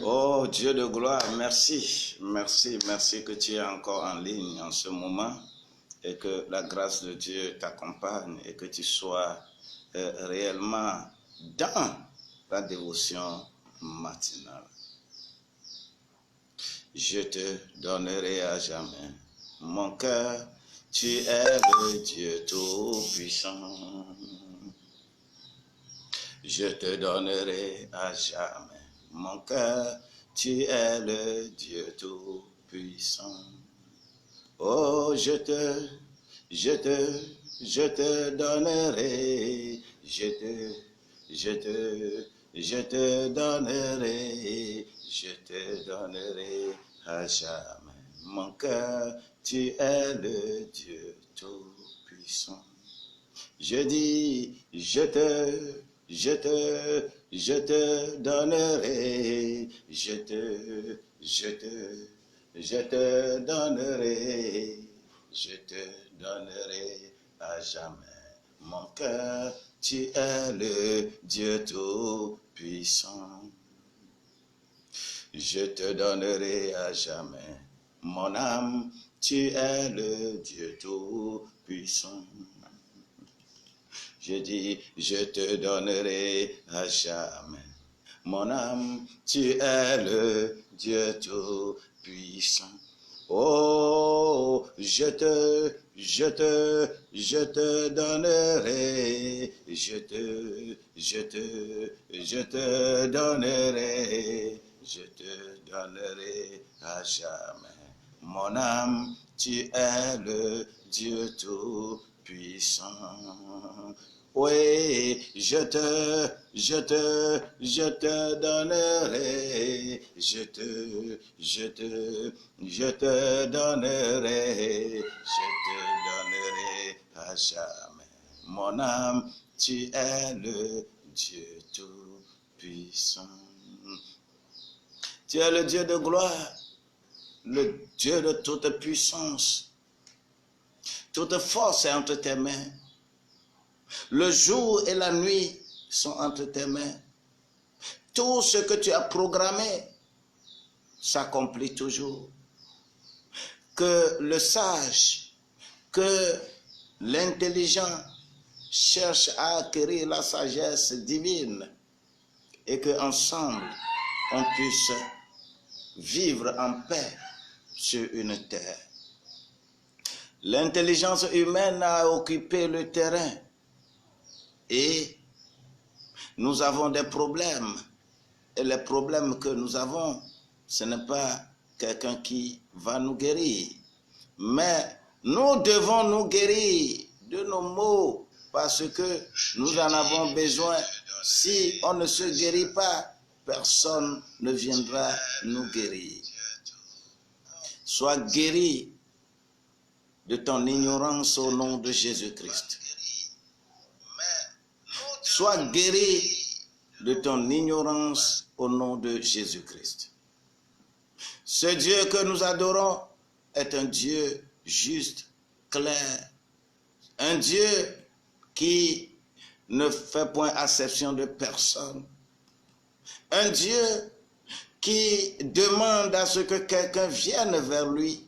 Oh Dieu de gloire, merci, merci, merci que tu es encore en ligne en ce moment et que la grâce de Dieu t'accompagne et que tu sois réellement dans la dévotion matinale. Je te donnerai à jamais mon cœur, tu es le Dieu tout-puissant. Je te donnerai à jamais mon cœur, tu es le Dieu tout-puissant. Oh, je te donnerai, je te donnerai à jamais mon cœur, tu es le Dieu tout-puissant. Je dis, je te donnerai, je te donnerai à jamais mon cœur, tu es le Dieu tout-puissant. Je te donnerai à jamais mon âme, tu es le Dieu tout-puissant. Je dis, je te donnerai à jamais mon âme, tu es le Dieu tout-puissant. Oh, je te donnerai, je te donnerai à jamais mon âme, tu es le Dieu tout-puissant. Oui, je te donnerai, je te donnerai à jamais. Mon âme, tu es le Dieu tout-puissant. Tu es le Dieu de gloire, le Dieu de toute puissance. Toute force est entre tes mains. Le jour et la nuit sont entre tes mains. Tout ce que tu as programmé s'accomplit toujours. Que le sage, que l'intelligent cherche à acquérir la sagesse divine et qu'ensemble on puisse vivre en paix sur une terre. L'intelligence humaine a occupé le terrain et nous avons des problèmes. Et les problèmes que nous avons, ce n'est pas quelqu'un qui va nous guérir. Mais nous devons nous guérir de nos maux parce que nous en avons besoin. Si on ne se guérit pas, personne ne viendra nous guérir. Sois guéri de ton ignorance au nom de Jésus-Christ. Sois guéri de ton ignorance au nom de Jésus-Christ. Ce Dieu que nous adorons est un Dieu juste, clair, un Dieu qui ne fait point acception de personne, un Dieu qui demande à ce que quelqu'un vienne vers lui,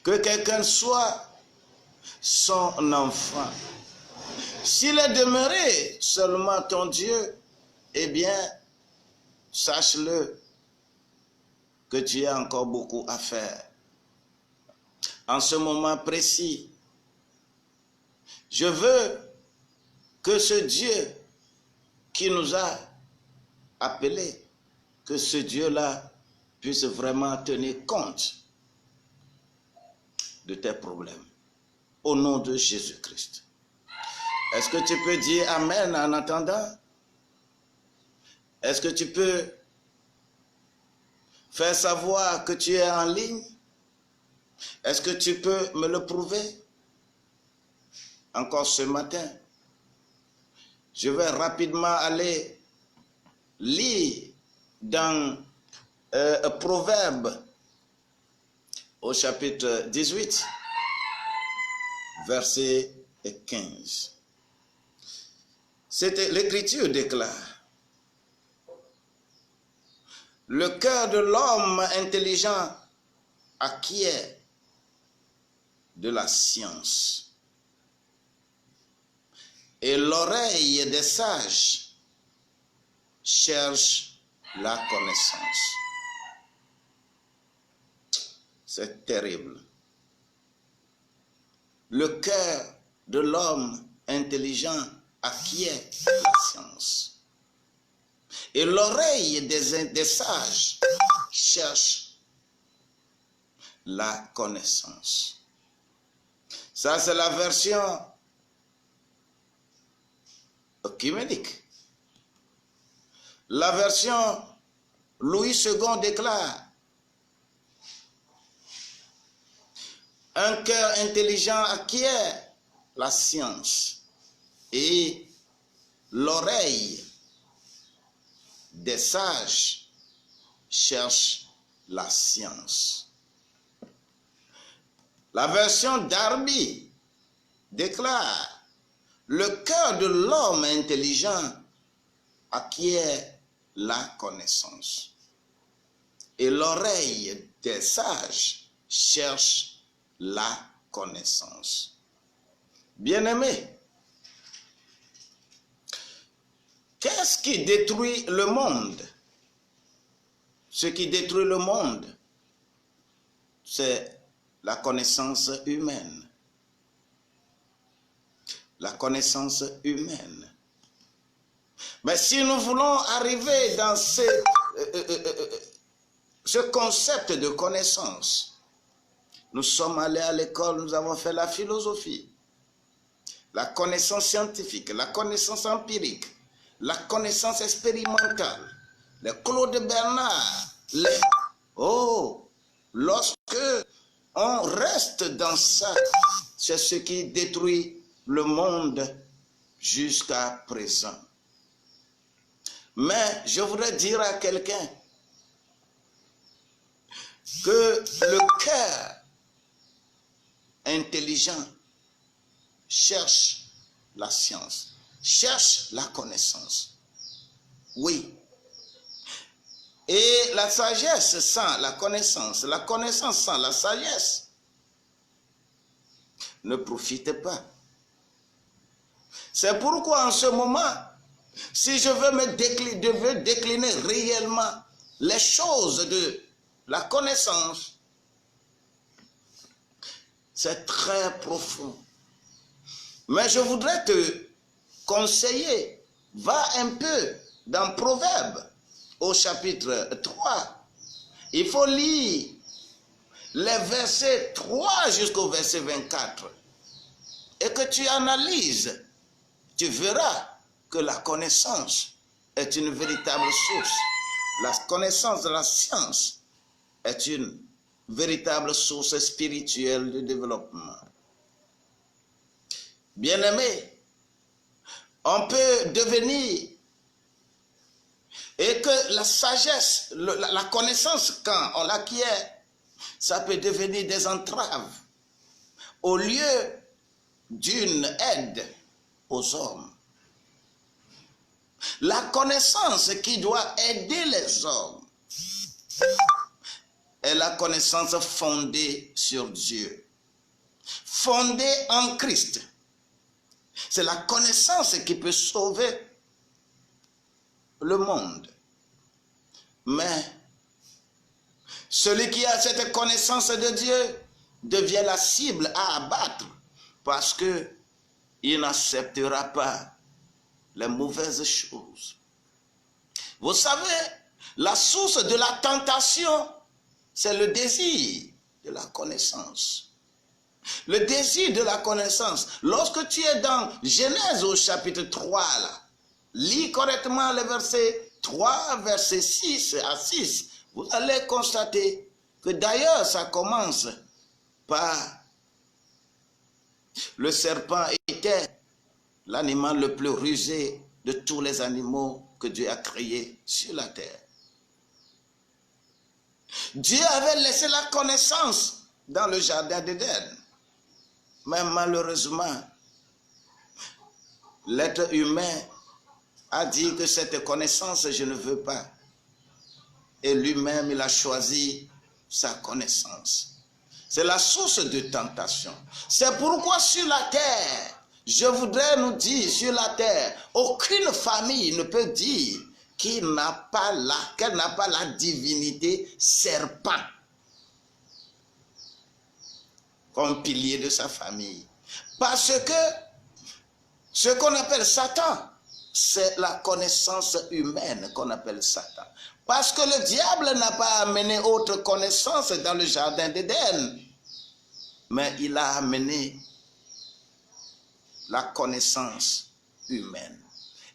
que quelqu'un soit son enfant. S'il est demeuré seulement ton Dieu, eh bien, sache-le que tu as encore beaucoup à faire. En ce moment précis, je veux que ce Dieu qui nous a appelés, que ce Dieu-là puisse vraiment tenir compte de tes problèmes. Au nom de Jésus-Christ. Est-ce que tu peux dire Amen en attendant? Est-ce que tu peux faire savoir que tu es en ligne? Est-ce que tu peux me le prouver? Encore ce matin, je vais rapidement aller lire dans Proverbe au chapitre 18, verset 15. L'Écriture déclare: Le cœur de l'homme intelligent acquiert de la science, et l'oreille des sages cherche la connaissance. C'est terrible. Le cœur de l'homme intelligent acquiert la science, et l'oreille des sages cherche la connaissance. Ça, c'est la version œcuménique. La version Louis II déclare: un cœur intelligent acquiert la science, et l'oreille des sages cherche la science. La version Darby déclare: le cœur de l'homme intelligent acquiert la connaissance, et l'oreille des sages cherche la connaissance. Bien-aimés, qu'est-ce qui détruit le monde? Ce qui détruit le monde, c'est la connaissance humaine. La connaissance humaine. Mais si nous voulons arriver dans ce concept de connaissance, nous sommes allés à l'école, nous avons fait la philosophie, la connaissance scientifique, la connaissance empirique, la connaissance expérimentale, les Claude Bernard, lorsque on reste dans ça, c'est ce qui détruit le monde jusqu'à présent. Mais je voudrais dire à quelqu'un que le cœur intelligent cherche la science, cherche la connaissance. Oui. Et la sagesse sans la connaissance sans la sagesse ne profite pas. C'est pourquoi en ce moment, si je veux décliner réellement les choses de la connaissance, c'est très profond. Mais je voudrais te conseiller, va un peu dans Proverbes au chapitre 3. Il faut lire les versets 3 jusqu'au verset 24 et que tu analyses. Tu verras que la connaissance est une véritable source. La connaissance de la science est une véritable source spirituelle de développement. Bien-aimés, on peut devenir, et que la sagesse, la connaissance, quand on l'acquiert, ça peut devenir des entraves au lieu d'une aide aux hommes. La connaissance qui doit aider les hommes est la connaissance fondée sur Dieu, fondée en Christ. C'est la connaissance qui peut sauver le monde. Mais celui qui a cette connaissance de Dieu devient la cible à abattre parce qu'il n'acceptera pas les mauvaises choses. Vous savez, la source de la tentation, c'est le désir de la connaissance. Le désir de la connaissance. Lorsque tu es dans Genèse au chapitre 3, là, lis correctement le verset 3, verset 6 à 6. Vous allez constater que d'ailleurs ça commence par le serpent était l'animal le plus rusé de tous les animaux que Dieu a créés sur la terre. Dieu avait laissé la connaissance dans le jardin d'Éden. Mais malheureusement, l'être humain a dit que cette connaissance, je ne veux pas. et lui-même, il a choisi sa connaissance. C'est la source de tentation. C'est pourquoi sur la terre, je voudrais nous dire, sur la terre, aucune famille ne peut dire qu'elle n'a pas la divinité serpent comme pilier de sa famille. Parce que ce qu'on appelle Satan, c'est la connaissance humaine qu'on appelle Satan. Parce que le diable n'a pas amené autre connaissance dans le jardin d'Éden, mais il a amené la connaissance humaine.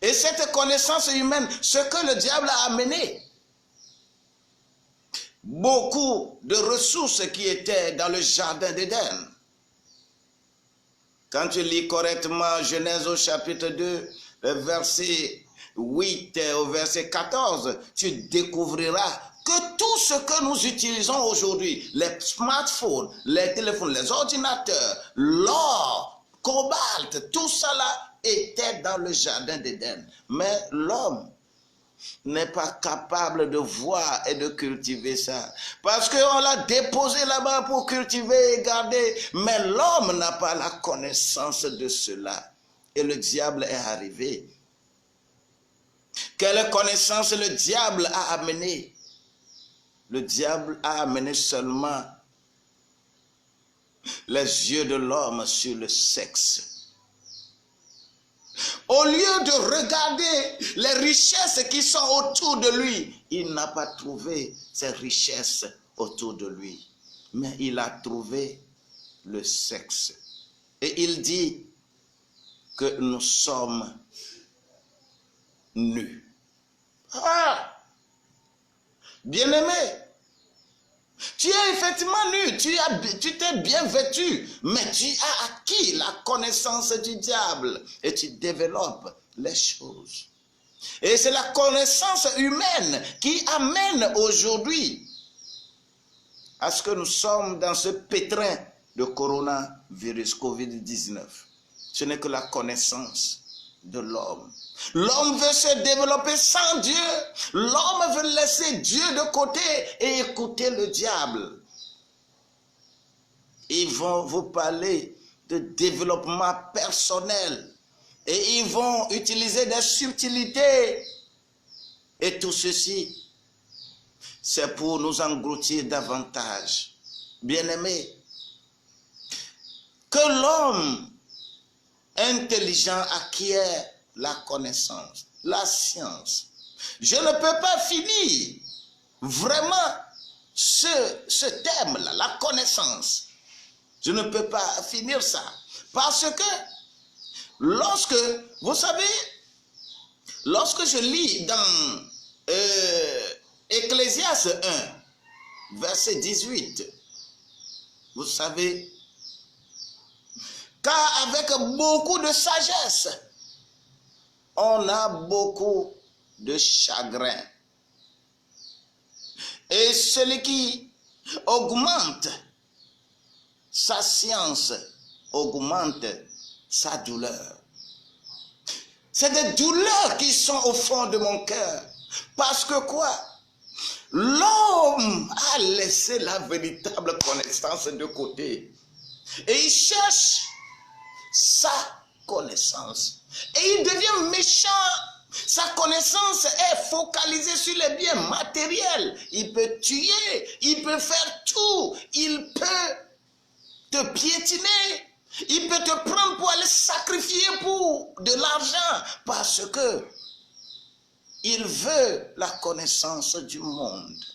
Et cette connaissance humaine, ce que le diable a amené, beaucoup de ressources qui étaient dans le jardin d'Éden. Quand tu lis correctement Genèse au chapitre 2, le verset 8 au verset 14, tu découvriras que tout ce que nous utilisons aujourd'hui, les smartphones, les téléphones, les ordinateurs, l'or, cobalt, tout cela était dans le jardin d'Éden. Mais l'homme n'est pas capable de voir et de cultiver ça. Parce qu'on l'a déposé là-bas pour cultiver et garder. Mais l'homme n'a pas la connaissance de cela. Et le diable est arrivé. Quelle connaissance le diable a amené? Le diable a amené seulement les yeux de l'homme sur le sexe. Au lieu de regarder les richesses qui sont autour de lui, il n'a pas trouvé ces richesses autour de lui. Mais il a trouvé le sexe. Et il dit que nous sommes nus. Ah! Bien-aimé, tu es effectivement nu, tu t'es bien vêtu, mais tu as acquis la connaissance du diable et tu développes les choses. Et c'est la connaissance humaine qui amène aujourd'hui à ce que nous sommes dans ce pétrin de coronavirus, Covid-19. Ce n'est que la connaissance de l'homme. L'homme veut se développer sans Dieu. L'homme veut laisser Dieu de côté et écouter le diable. Ils vont vous parler de développement personnel. Et ils vont utiliser des subtilités. Et tout ceci, c'est pour nous engloutir davantage. Bien-aimés, que l'homme intelligent acquiert la connaissance, la science. Je ne peux pas finir vraiment ce thème-là, la connaissance. Je ne peux pas finir ça. Parce que lorsque, vous savez, lorsque je lis dans Ecclésiaste 1, verset 18, vous savez, car avec beaucoup de sagesse, on a beaucoup de chagrin. Et celui qui augmente sa science, augmente sa douleur. C'est des douleurs qui sont au fond de mon cœur. Parce que quoi? L'homme a laissé la véritable connaissance de côté. Et il cherche sa connaissance. Et il devient méchant. Sa connaissance est focalisée sur les biens matériels. Il peut tuer, il peut faire tout. Il peut te piétiner. Il peut te prendre pour aller sacrifier pour de l'argent. Parce que il veut la connaissance du monde.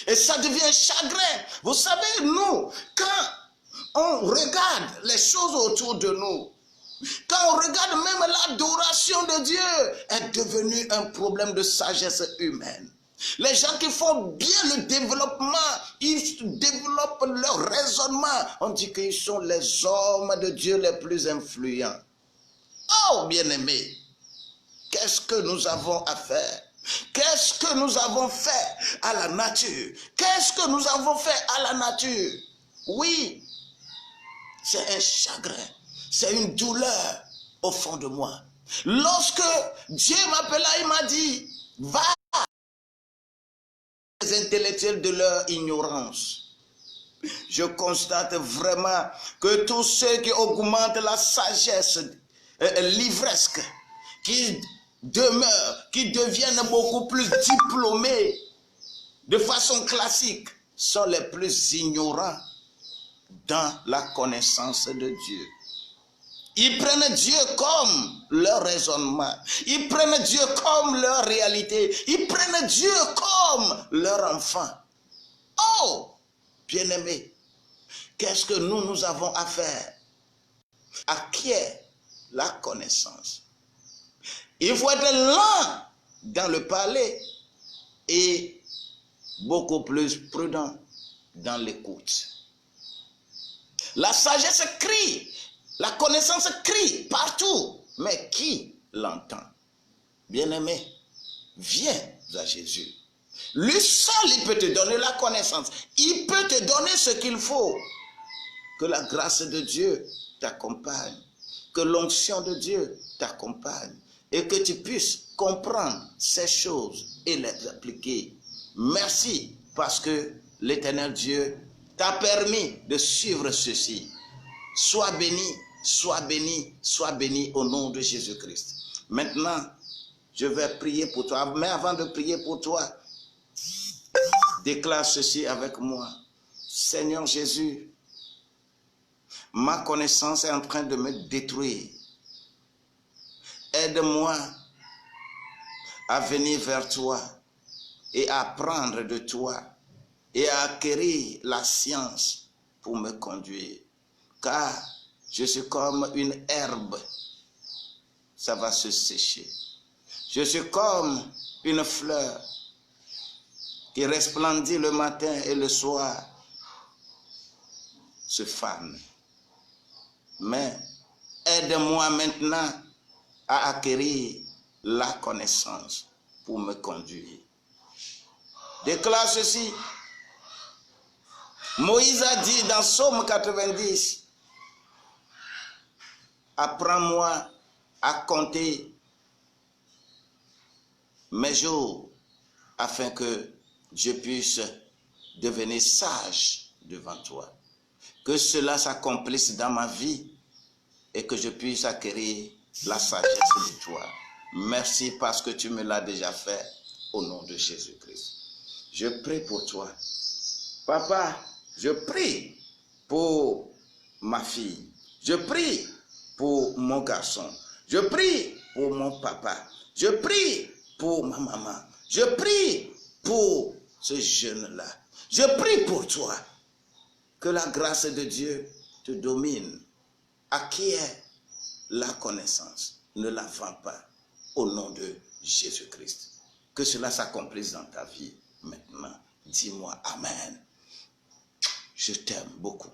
Et ça devient chagrin. Vous savez, nous, quand on regarde les choses autour de nous, quand on regarde même l'adoration de Dieu, est devenue un problème de sagesse humaine. Les gens qui font bien le développement, ils développent leur raisonnement. On dit qu'ils sont les hommes de Dieu les plus influents. Oh, bien-aimés, qu'est-ce que nous avons à faire? Qu'est-ce que nous avons fait à la nature? Qu'est-ce que nous avons fait à la nature? Oui, c'est un chagrin, c'est une douleur au fond de moi. Lorsque Dieu m'appela, il m'a dit, va intellectuels de leur ignorance. Je constate vraiment que tous ceux qui augmentent la sagesse livresque, qui demeurent, qui deviennent beaucoup plus diplômés de façon classique, sont les plus ignorants dans la connaissance de Dieu. Ils prennent Dieu comme leur raisonnement. Ils prennent Dieu comme leur réalité. Ils prennent Dieu comme leur enfant. Oh, bien-aimés, qu'est-ce que nous avons à faire? Acquiert la connaissance. Il faut être lent dans le parler et beaucoup plus prudent dans l'écoute. La sagesse crie, la connaissance crie partout, mais qui l'entend? Bien-aimé, viens à Jésus. Lui seul, il peut te donner la connaissance. Il peut te donner ce qu'il faut. Que la grâce de Dieu t'accompagne. Que l'onction de Dieu t'accompagne. Et que tu puisses comprendre ces choses et les appliquer. Merci parce que l'Éternel Dieu t'a permis de suivre ceci. Sois béni, sois béni, sois béni au nom de Jésus-Christ. Maintenant, je vais prier pour toi. Mais avant de prier pour toi, déclare ceci avec moi. Seigneur Jésus, ma connaissance est en train de me détruire. Aide-moi à venir vers toi et à apprendre de toi et à acquérir la science pour me conduire. Car je suis comme une herbe, ça va se sécher. Je suis comme une fleur qui resplendit le matin et le soir se fane. Mais aide-moi maintenant à acquérir la connaissance pour me conduire. Déclare ceci. Moïse a dit dans Psaume 90, apprends-moi à compter mes jours afin que je puisse devenir sage devant toi. Que cela s'accomplisse dans ma vie et que je puisse acquérir la sagesse de toi. Merci parce que tu me l'as déjà fait au nom de Jésus-Christ. Je prie pour toi. Papa, je prie pour ma fille. Je prie pour mon garçon. Je prie pour mon papa. Je prie pour ma maman. Je prie pour ce jeune-là. Je prie pour toi. Que la grâce de Dieu te domine. Acquiert la connaissance. Ne la vends pas. Au nom de Jésus-Christ. Que cela s'accomplisse dans ta vie maintenant. Dis-moi Amen. Je t'aime beaucoup.